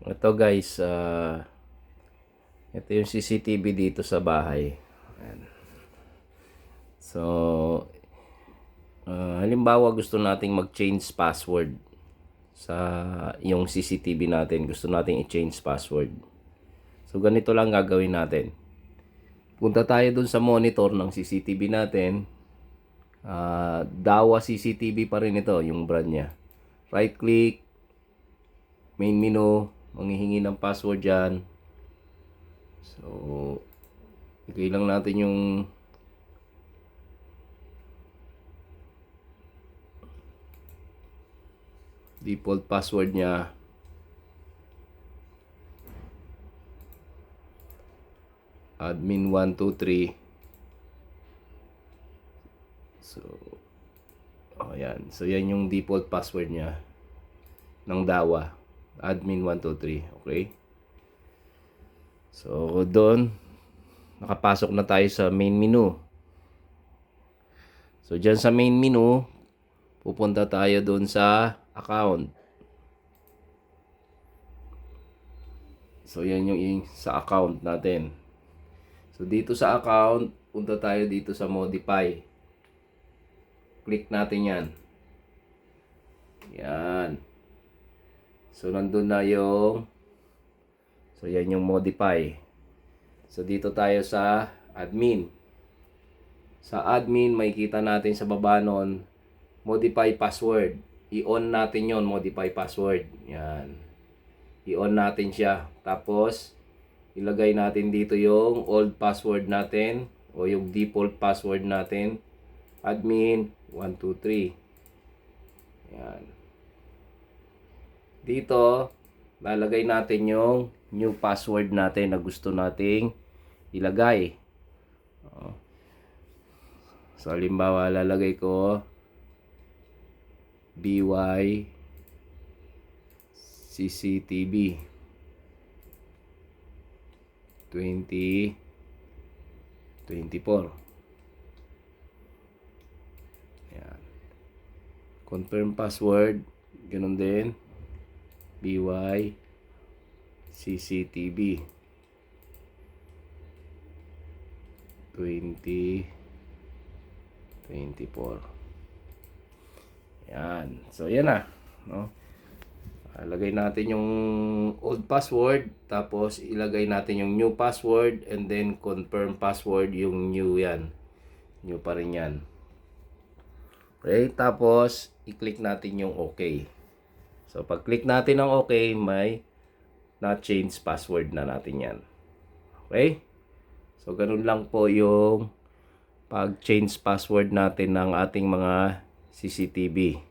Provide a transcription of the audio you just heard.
Ito guys, ito yung CCTV dito sa bahay. Ayan. So, halimbawa gusto nating mag-change password sa yung CCTV natin. Gusto nating i-change password. So, ganito lang gagawin natin. Punta tayo dun sa monitor ng CCTV natin. Dawa CCTV pa rin ito, yung brand niya. Right click, main menu, manghihingi ng password dyan. So, ilagay lang natin yung default password niya. Admin 123. So, ayan. So, yan yung default password niya ng Dawa. Admin 123. Okay? So, doon, nakapasok na tayo sa main menu. So, dyan sa main menu, pupunta tayo doon sa account. So, yan yung sa account natin. So, dito sa account, punta tayo dito sa modify. Click natin yan. Yan. So, nandun na yung so, yan yung modify. So, dito tayo sa admin. Sa admin, makikita natin sa baba nun, modify password. I-on natin yon, modify password. Yan. I-on natin siya. Tapos, ilagay natin dito yung old password natin o yung default password natin. Admin 123. Yan. Dito, lalagay natin yung new password natin na gusto nating ilagay. So, halimbawa, lalagay ko BY CCTV 2024. Yan. Confirm password. Ganun din. BY CCTV 2024. Yan. So, yan na. No? Lagay natin yung old password, tapos ilagay natin yung new password, and then confirm password yung new yan. New pa rin yan. Okay, tapos i-click natin yung OK. So, pag click natin ng OK, may na-change password na natin yan. Okay? So, ganun lang po yung pag-change password natin ng ating mga CCTV.